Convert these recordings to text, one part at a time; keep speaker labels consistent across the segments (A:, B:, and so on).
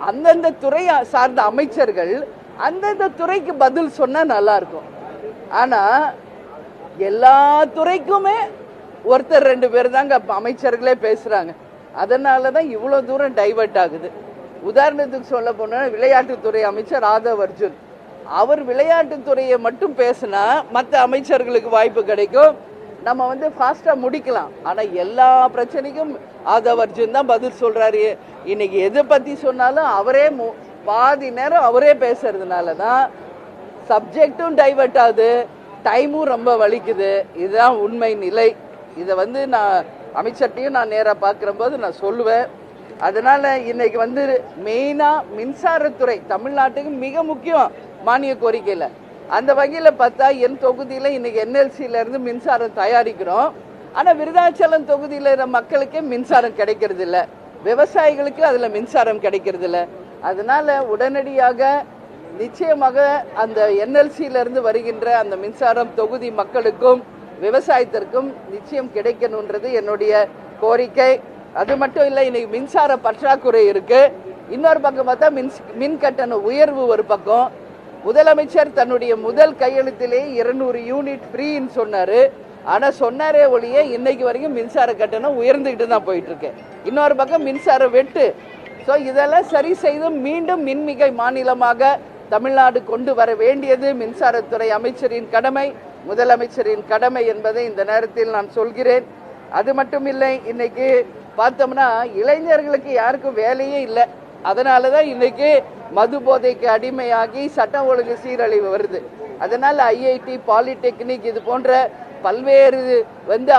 A: அந்தந்த துறை சார்ந்த அமைச்சர்கள் அந்தந்த துறைக்கு பதில் சொன்னா நல்லா இருக்கும். ஆனா எல்லா துறைக்குமே ஒருத்தர் 2 பேர் தாங்க அமைச்சர்களே பேசுறாங்க. அதனாலதான் இவ்வளவு தூரம் டைவர்ட் ஆகுது. உதாரணத்துக்கு சொல்ல போனா விளையாட்டுத்துறை அமைச்சர் ஆதவ் அர்ஜுன், அவர் விளையாட்டுத்துறையை மட்டும் பேசினா மற்ற அமைச்சர்களுக்கு வாய்ப்பு கிடைக்கும், நம்ம ஃபாஸ்டா முடிக்கலாம். ஆனா எல்லா பிரச்சனைக்கும் ஆதவ் அர்ஜுன் தான் பதில் சொல்றாரு. இன்னைக்கு எதை பத்தி சொன்னாலும் அவரே பாதி நேரம் அவரே பேசுறதுனாலதான் சப்ஜெக்டும் டைவர்ட் ஆகுது, டைமும் ரொம்ப வலிக்குது. இதுதான் உண்மை நிலை. இதை நான் அமைச்சர்ட்டையும் நான் நேரா பார்க்கிற போது நான் சொல்லுவேன். அதனால இன்னைக்கு மெயினா மின்சாரத்துறை தமிழ்நாட்டுக்கு மிக முக்கியம் மானிய கோரிக்கையில. அந்த வகையில பார்த்தா என் தொகுதியில இன்னைக்கு NLCல இருந்து மின்சாரம் தயாரிக்கிறோம். ஆனா விருதாச்சலம் தொகுதியில மக்களுக்கே மின்சாரம் கிடைக்கிறது இல்ல, விவசாயிகளுக்கு அதுல மின்சாரம் கிடைக்கிறது இல்ல. அதனால உடனடியாக நிச்சயமாக அந்த NLCல இருந்து வருகின்ற அந்த மின்சாரம் தொகுதி மக்களுக்கும் விவசாயத்திற்கும் நிச்சயம் கிடைக்கணும்ன்றது என்னுடைய கோரிக்கை. அது மட்டும் இல்லை, இன்னைக்கு மின்சார பற்றாக்குறை இருக்கு. இன்னொரு பக்கம் பார்த்தா மின் கட்டண உயர்வு ஒரு பக்கம். முதலமைச்சர் தன்னுடைய முதல் கையெழுத்திலே 200 யூனிட் ஃப்ரீன்னு சொன்னாரு. ஆனா சொன்னாரே ஒழிய இன்னைக்கு வரைக்கும் மின்சார கட்டணம் உயர்ந்துகிட்டு தான் போயிட்டு இருக்கு. இன்னொரு பக்கம் மின்சார வெட்டு. ஸோ இதெல்லாம் சரி செய்து மீண்டும் மின்மிகை மாநிலமாக தமிழ்நாடு கொண்டு வர வேண்டியது மின்சாரத்துறை அமைச்சரின் கடமை, முதலமைச்சரின் கடமை என்பதை இந்த நேரத்தில் நான் சொல்கிறேன். அது மட்டும் இல்லை, இன்னைக்கு பார்த்தோம்னா இளைஞர்களுக்கு யாருக்கும் வேலையே இல்லை. அதனாலதான் இன்னைக்கு மது போதைக்கு அடிமையாகி சட்டம் ஒழுங்கு சீரழிவு வருது. அதனால IIT, பாலிடெக்னிக் இது போன்ற பல்வேறு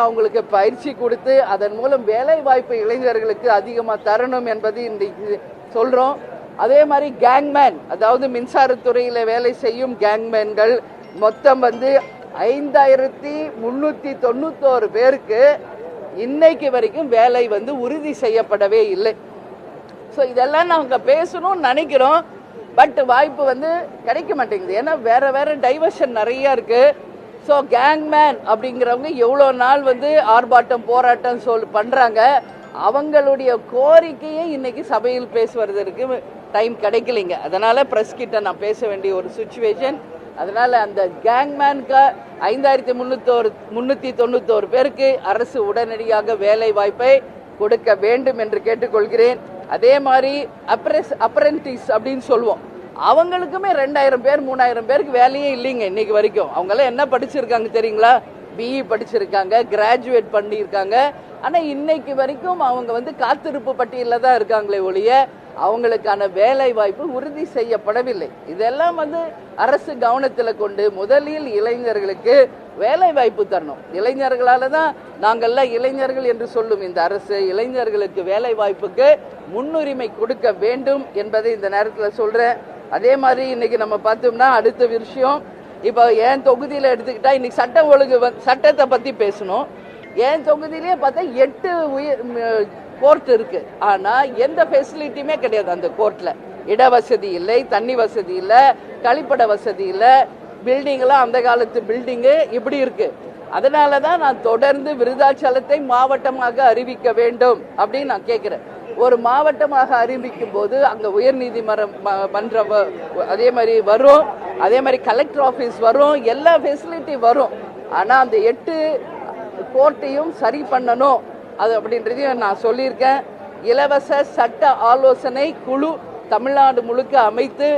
A: அவங்களுக்கு பயிற்சி கொடுத்து அதன் மூலம் வேலை வாய்ப்பு இளைஞர்களுக்கு அதிகமா தரணும் என்பது இன்னைக்கு சொல்றோம். அதே மாதிரி கேங்மேன், அதாவது மின்சாரத்துறையில வேலை செய்யும் கேங்மேன்கள் மொத்தம் 5391 பேருக்கு இன்னைக்கு வரைக்கும் வேலை உறுதி செய்யப்படவே இல்லை. ஸோ இதெல்லாம் நாங்க பேசணும்னு நினைக்கிறோம், பட் வாய்ப்பு கிடைக்க மாட்டேங்குது. ஏன்னா வேற வேற டைவர்ஷன் நிறைய இருக்கு. ஸோ கேங்மேன் அப்படிங்கிறவங்க எவ்வளோ நாள் ஆர்ப்பாட்டம் போராட்டம் பண்றாங்க, அவங்களுடைய கோரிக்கையை இன்னைக்கு சபையில் பேசுவதற்கு டைம் கிடைக்கலைங்க. அதனால பிரஸ் கிட்ட நான் பேச வேண்டிய ஒரு சுச்சுவேஷன். அதனால அந்த கேங்மேனுக்கு 5391 பேருக்கு அரசு உடனடியாக வேலை வாய்ப்பை கொடுக்க வேண்டும் என்று கேட்டுக்கொள்கிறேன். அதே மாதிரி அப்ரெண்டிஸ் அப்படின்னு சொல்லுவோம், அவங்களுக்குமே 2000 பேர் 3000 பேருக்கு வேலையே இல்லைங்க இன்னைக்கு வரைக்கும். அவங்களாம் என்ன படிச்சிருக்காங்க தெரியுங்களா? BE படிச்சிருக்காங்க, கிராஜுவேட் பண்ணியிருக்காங்க. ஆனா இன்னைக்கு வரைக்கும் அவங்க காத்திருப்பு பட்டியலில் தான் இருக்காங்களே ஒழிய அவங்களுக்கான வேலை வாய்ப்பு உறுதி செய்யப்படவில்லை. இதெல்லாம் அரசு கவனத்தில் கொண்டு முதலில் இளைஞர்களுக்கு வேலை வாய்ப்பு தரணும். இளைஞர்களால தான் நாங்கள்லாம் இளைஞர்கள் என்று சொல்லும் இந்த அரசு இளைஞர்களுக்கு வேலை வாய்ப்புக்கு முன்னுரிமை கொடுக்க வேண்டும் என்பதை இந்த நேரத்தில் சொல்றேன். அதே மாதிரி இன்னைக்கு நம்ம பார்த்தோம்னா அடுத்த விஷயம், இப்போ என் தொகுதியில் எடுத்துக்கிட்டா இன்னைக்கு சட்டம் ஒழுங்கு சட்டத்தை பத்தி பேசணும். என் தொகுதியிலேயே பார்த்தா 8 கோர்ட் இருக்கு. ஆனா எந்த ஃபெசிலிட்டியுமே கிடையாது அந்த கோர்ட்ல. இட வசதி இல்லை, தண்ணி வசதி இல்லை, கழிப்பட வசதி இல்லை, பில்டிங் எல்லாம் அந்த காலத்து பில்டிங்கு இப்படி இருக்கு. அதனாலதான் நான் தொடர்ந்து விருதாச்சலத்தை மாவட்டமாக அறிவிக்க வேண்டும் அப்படின்னு நான் கேட்கிறேன். ஒரு மாவட்டமாக அறிவிக்கும் போது அங்க உயர் நீதிமன்றம் அதே மாதிரி வரும், அதே மாதிரி கலெக்டர் ஆபீஸ் வரும், எல்லா ஃபெசிலிட்டி வரும். ஆனா அந்த 8 கோர்ட்டையும் சரி பண்ணணும் அது அப்படின்றதையும் நான் சொல்லியிருக்கேன். இலவச சட்ட ஆலோசனை குழு தமிழ்நாடு முழுக்க அமைத்து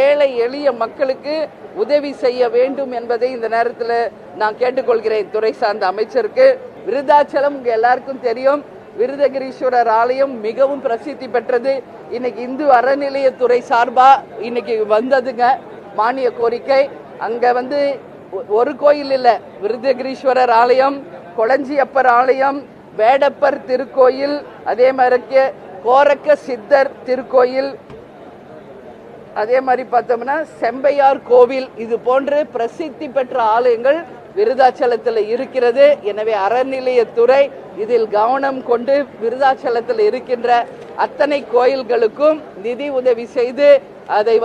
A: ஏழை எளிய மக்களுக்கு உதவி செய்ய வேண்டும் என்பதை இந்த நேரத்தில் நான் கேட்டுக்கொள்கிறேன் துறை சார்ந்த அமைச்சருக்கு. விருதாச்சலம் உங்க எல்லாருக்கும் தெரியும், விருதகிரீஸ்வரர் ஆலயம் மிகவும் பிரசித்தி பெற்றது. இன்னைக்கு இந்து அறநிலையத்துறை சார்பா இன்னைக்கு வந்ததுங்க மானிய கோரிக்கை. அங்க ஒரு கோயில் இல்ல, விருதகிரீஸ்வரர் ஆலயம், கொளஞ்சியப்பர் ஆலயம், வேடப்பர் திருக்கோயில், அதே மாதிரி கோரக்க சித்தர் திருக்கோயில், அதே மாதிரி பார்த்தோம்னா செம்பையார் கோவில், இது போன்று பிரசித்தி பெற்ற ஆலயங்கள் விருதாச்சலத்தில் இருக்கிறது. எனவே அறநிலையத்துறை இதில் கவனம் கொண்டு விருதாச்சலத்தில் இருக்கின்ற அத்தனை கோயில்களுக்கும் நிதி உதவி செய்து அதை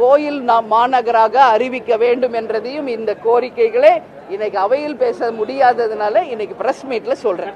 A: கோயில் மாநகராக அறிவிக்க வேண்டும் என்றதையும் இந்த கோரிக்கைகளை இன்னைக்கு அவையில் பேச முடியாததுனால இன்னைக்கு பிரஸ் மீட்ல சொல்றேன்.